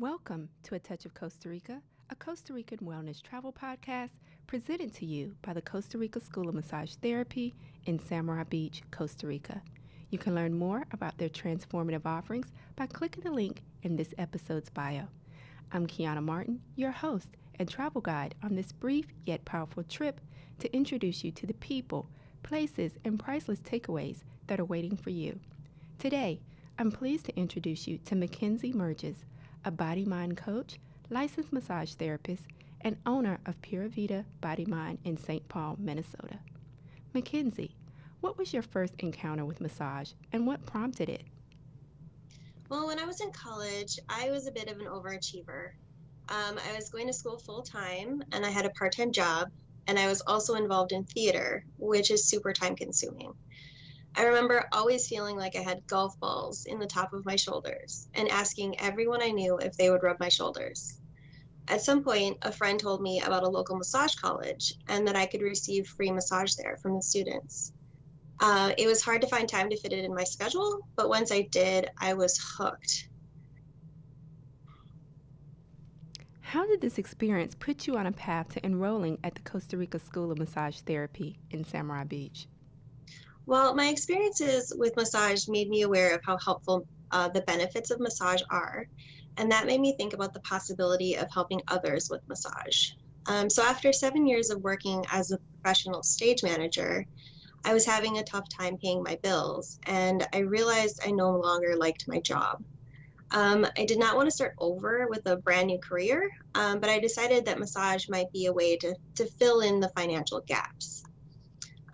Welcome to A Touch of Costa Rica, a Costa Rican wellness travel podcast presented to you by the Costa Rica School of Massage Therapy in Samara Beach, Costa Rica. You can learn more about their transformative offerings by clicking the link in this episode's bio. I'm Kiana Martin, your host and travel guide on this brief yet powerful trip to introduce you to the people, places, and priceless takeaways that are waiting for you. Today, I'm pleased to introduce you to Mckenzie Merges, a body mind coach, licensed massage therapist, and owner of Pura Vida Body Mind in St. Paul, Minnesota. Mckenzie, what was your first encounter with massage and what prompted it? Well, when I was in college, I was a bit of an overachiever. I was going to school full time and I had a part-time job, and I was also involved in theater, which is super time consuming. I remember always feeling like I had golf balls in the top of my shoulders and asking everyone I knew if they would rub my shoulders. At some point, a friend told me about a local massage college and that I could receive free massage there from the students. It was hard to find time to fit it in my schedule, but once I did, I was hooked. How did this experience put you on a path to enrolling at the Costa Rica School of Massage Therapy in Samara Beach? Well, my experiences with massage made me aware of how helpful the benefits of massage are, and that made me think about the possibility of helping others with massage. So, after 7 years of working as a professional stage manager, I was having a tough time paying my bills, and I realized I no longer liked my job. I did not want to start over with a brand new career, but I decided that massage might be a way to fill in the financial gaps.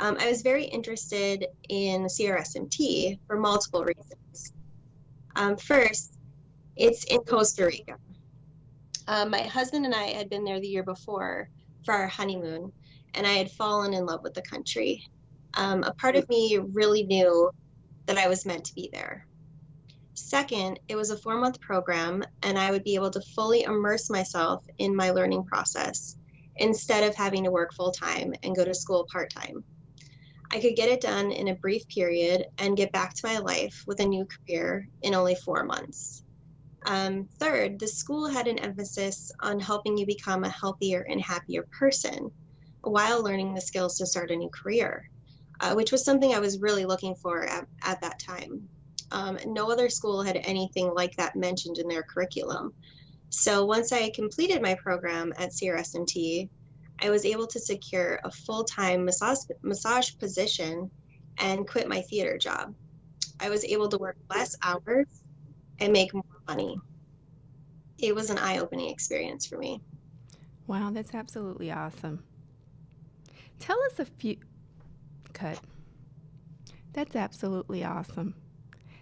I was very interested in CRSMT for multiple reasons. First, it's in Costa Rica. My husband and I had been there the year before for our honeymoon, and I had fallen in love with the country. A part of me really knew that I was meant to be there. Second, it was a 4 month program, and I would be able to fully immerse myself in my learning process instead of having to work full time and go to school part time. I could get it done in a brief period and get back to my life with a new career in only 4 months. Third, the school had an emphasis on helping you become a healthier and happier person while learning the skills to start a new career, which was something I was really looking for at that time. No other school had anything like that mentioned in their curriculum. So once I completed my program at CRSMT, I was able to secure a full-time massage position and quit my theater job. I was able to work less hours and make more money. It was an eye-opening experience for me. Wow, that's absolutely awesome. Tell us a few. Cut. That's absolutely awesome.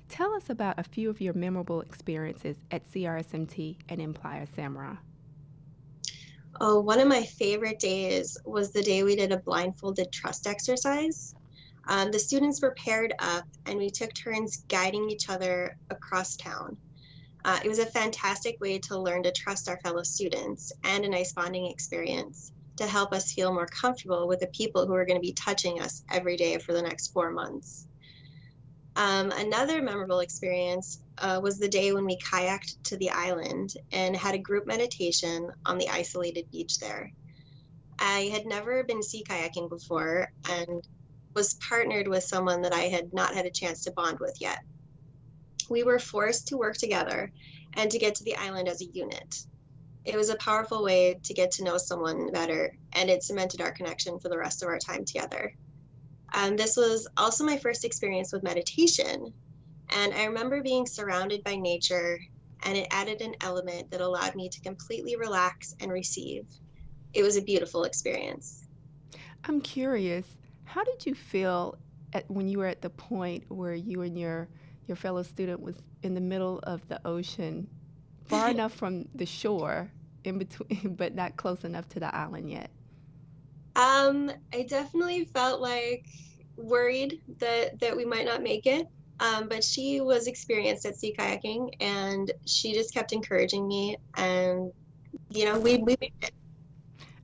Tell us about a few of your memorable experiences at CRSMT and in Playa Samara. Oh, one of my favorite days was the day we did a blindfolded trust exercise. The students were paired up and we took turns guiding each other across town. It was a fantastic way to learn to trust our fellow students and a nice bonding experience to help us feel more comfortable with the people who are going to be touching us every day for the next 4 months. Another memorable experience was the day when we kayaked to the island and had a group meditation on the isolated beach there. I had never been sea kayaking before and was partnered with someone that I had not had a chance to bond with yet. We were forced to work together and to get to the island as a unit. It was a powerful way to get to know someone better, and it cemented our connection for the rest of our time together. This was also my first experience with meditation, and I remember being surrounded by nature, and it added an element that allowed me to completely relax and receive. It was a beautiful experience. I'm curious, how did you feel when you were at the point where you and your fellow student was in the middle of the ocean, far enough from the shore, in between, but not close enough to the island yet? I definitely felt like worried that we might not make it. But she was experienced at sea kayaking and she just kept encouraging me, and we made it.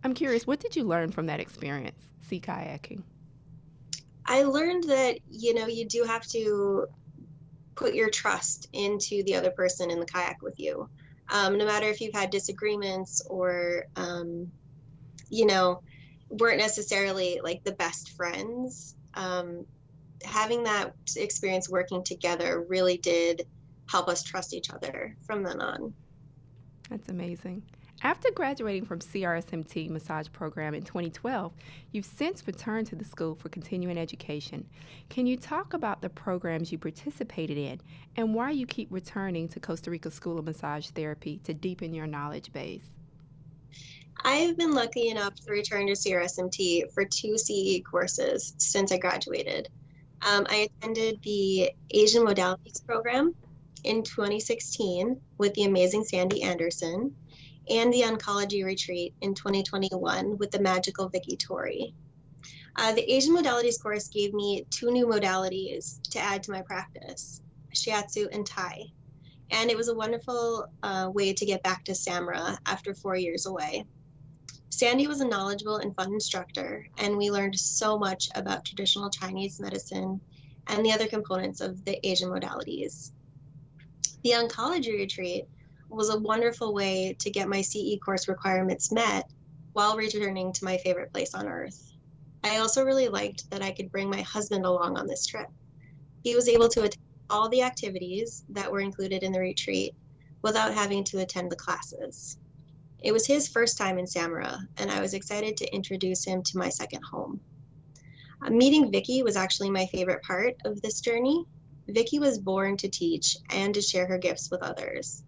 I'm curious, what did you learn from that experience, sea kayaking? I learned that, you do have to put your trust into the other person in the kayak with you. No matter if you've had disagreements or, you know, weren't necessarily like the best friends, having that experience working together really did help us trust each other from then on. That's amazing. After graduating from CRSMT massage program in 2012, you've since returned to the school for continuing education. Can you talk about the programs you participated in and why you keep returning to Costa Rica School of Massage Therapy to deepen your knowledge base? I've been lucky enough to return to CRSMT for 2 CE courses since I graduated. I attended the Asian Modalities program in 2016 with the amazing Sandy Anderson, and the Oncology Retreat in 2021 with the magical Vicky Tori. The Asian Modalities course gave me 2 new modalities to add to my practice, Shiatsu and Thai. And it was a wonderful way to get back to Samara after 4 years away. Sandy was a knowledgeable and fun instructor, and we learned so much about traditional Chinese medicine and the other components of the Asian modalities. The oncology retreat was a wonderful way to get my CE course requirements met while returning to my favorite place on earth. I also really liked that I could bring my husband along on this trip. He was able to attend all the activities that were included in the retreat without having to attend the classes. It was his first time in Samara, and I was excited to introduce him to my second home. Meeting Vicky was actually my favorite part of this journey. Vicky was born to teach and to share her gifts with others.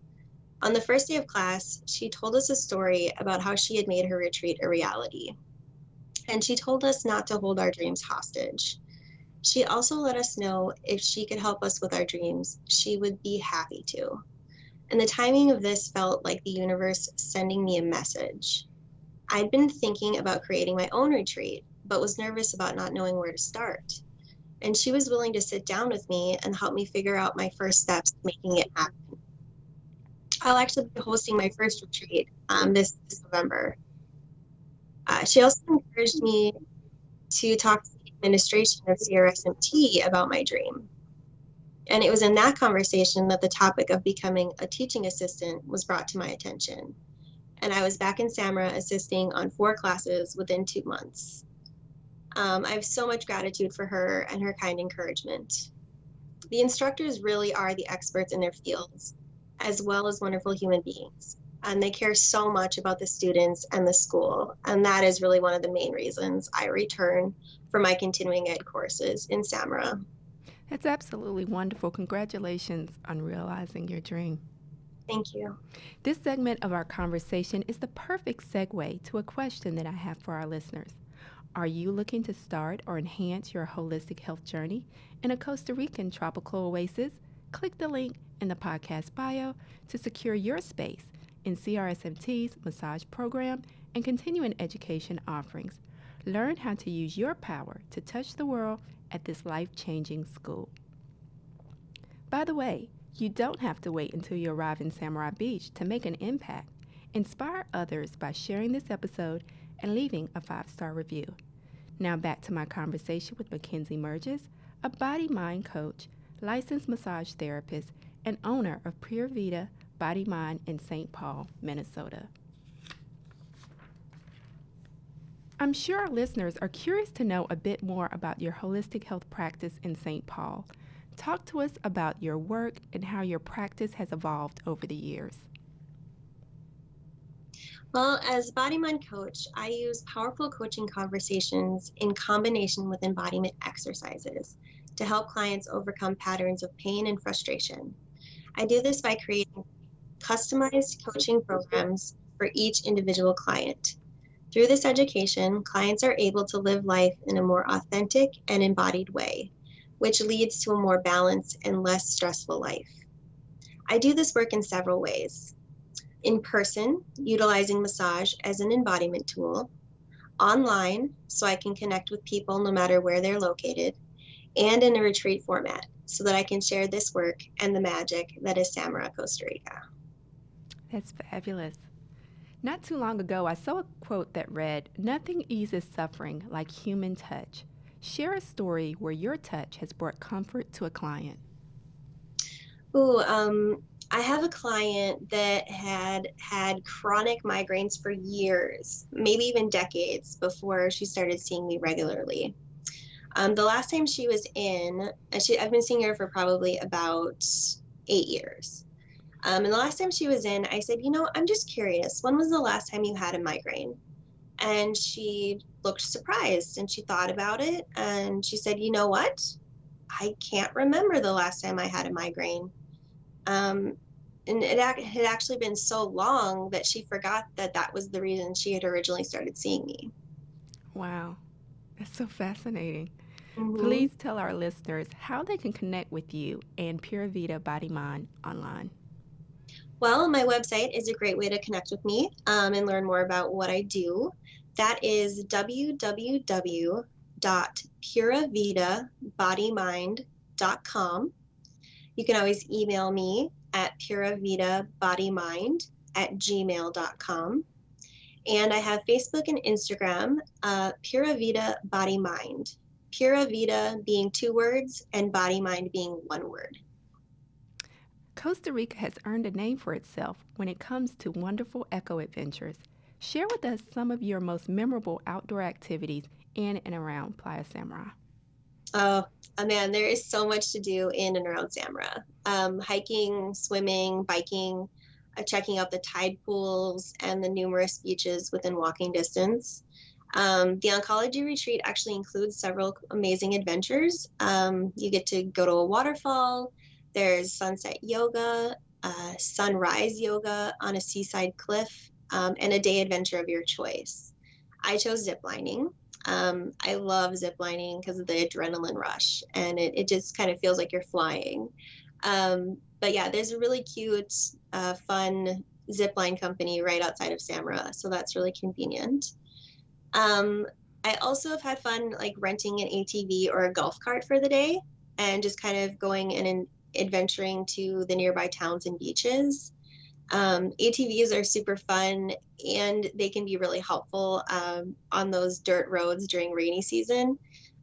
On the first day of class, she told us a story about how she had made her retreat a reality. And she told us not to hold our dreams hostage. She also let us know if she could help us with our dreams, she would be happy to. And the timing of this felt like the universe sending me a message. I'd been thinking about creating my own retreat, but was nervous about not knowing where to start. And she was willing to sit down with me and help me figure out my first steps to making it happen. I'll actually be hosting my first retreat this November. She also encouraged me to talk to the administration of CRSMT about my dream. And it was in that conversation that the topic of becoming a teaching assistant was brought to my attention. And I was back in Samara assisting on 4 classes within 2 months. I have so much gratitude for her and her kind encouragement. The instructors really are the experts in their fields, as well as wonderful human beings. And they care so much about the students and the school. And that is really one of the main reasons I return for my continuing ed courses in Samara. That's absolutely wonderful. Congratulations on realizing your dream. Thank you. This segment of our conversation is the perfect segue to a question that I have for our listeners. Are you looking to start or enhance your holistic health journey in a Costa Rican tropical oasis? Click the link in the podcast bio to secure your space in CRSMT's massage program and continuing education offerings. Learn how to use your power to touch the world at this life-changing school. By the way, you don't have to wait until you arrive in Samara Beach to make an impact. Inspire others by sharing this episode and leaving a 5-star review. Now back to my conversation with Mckenzie Merges, a body-mind coach, licensed massage therapist, and owner of Pura Vida Body Mind in St. Paul, Minnesota. I'm sure our listeners are curious to know a bit more about your holistic health practice in St. Paul. Talk to us about your work and how your practice has evolved over the years. Well, as Body Mind coach, I use powerful coaching conversations in combination with embodiment exercises to help clients overcome patterns of pain and frustration. I do this by creating customized coaching programs for each individual client. Through this education, clients are able to live life in a more authentic and embodied way, which leads to a more balanced and less stressful life. I do this work in several ways. In person, utilizing massage as an embodiment tool, online, so I can connect with people no matter where they're located, and in a retreat format, so that I can share this work and the magic that is Samara, Costa Rica. That's fabulous. Not too long ago, I saw a quote that read, "Nothing eases suffering like human touch." Share a story where your touch has brought comfort to a client. I have a client that had had chronic migraines for years, maybe even decades before she started seeing me regularly. The last time she was in, I've been seeing her for probably about 8 years. And the last time she was in, I said, I'm just curious, when was the last time you had a migraine? And she looked surprised and she thought about it and she said, you know what? I can't remember the last time I had a migraine. Um, and it had actually been so long that she forgot that that was the reason she had originally started seeing me. Wow, that's so fascinating. Hmm. Please tell our listeners how they can connect with you and Pura Vida Body Mind online. Well, my website is a great way to connect with me and learn more about what I do. That is www.puravidabodymind.com. You can always email me at puravidabodymind@gmail.com. And I have Facebook and Instagram, Pura Vida Body Mind. Pura Vida being 2 words and Body Mind being 1 word. Costa Rica has earned a name for itself when it comes to wonderful eco adventures. Share with us some of your most memorable outdoor activities in and around Playa Samara. Oh man, there is so much to do in and around Samara. Hiking, swimming, biking, checking out the tide pools and the numerous beaches within walking distance. The oncology retreat actually includes several amazing adventures. You get to go to a waterfall, there's sunset yoga, sunrise yoga on a seaside cliff, and a day adventure of your choice. I chose zip lining. I love zip lining because of the adrenaline rush, and it just kind of feels like you're flying. But yeah, there's a really cute, fun zip line company right outside of Samara, so that's really convenient. Um, I also have had fun like renting an ATV or a golf cart for the day and just kind of going and adventuring to the nearby towns and beaches. ATVs are super fun and they can be really helpful on those dirt roads during rainy season.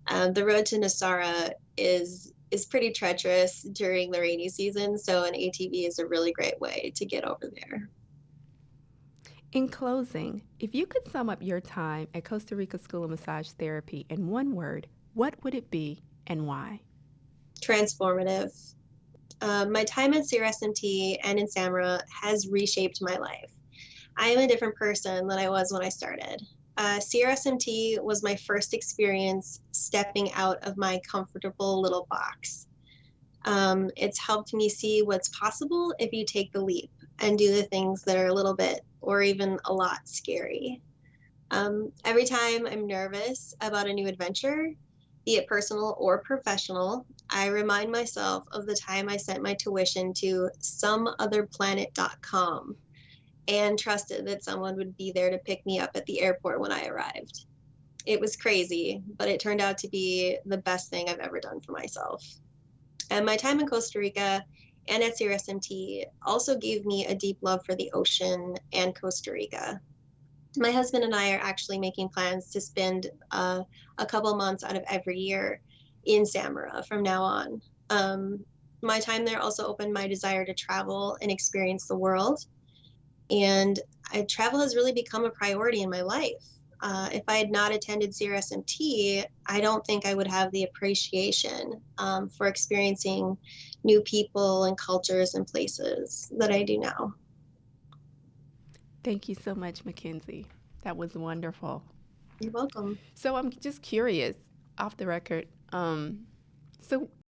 The road to Nasara is pretty treacherous during the rainy season, so an ATV is a really great way to get over there. In closing, if you could sum up your time at Costa Rica School of Massage Therapy in one word, what would it be and why? Transformative. My time at CRSMT and in Samara has reshaped my life. I am a different person than I was when I started. CRSMT was my first experience stepping out of my comfortable little box. It's helped me see what's possible if you take the leap and do the things that are a little bit or even a lot scary. Every time I'm nervous about a new adventure, be it personal or professional, I remind myself of the time I sent my tuition to someotherplanet.com and trusted that someone would be there to pick me up at the airport when I arrived. It was crazy, but it turned out to be the best thing I've ever done for myself. And my time in Costa Rica and at CRSMT also gave me a deep love for the ocean and Costa Rica. My husband and I are actually making plans to spend a couple months out of every year in Samara from now on. My time there also opened my desire to travel and experience the world. And travel has really become a priority in my life. If I had not attended CRSMT, I don't think I would have the appreciation for experiencing new people and cultures and places that I do now. Thank you so much, Mckenzie. That was wonderful. You're welcome. So I'm just curious, off the record. So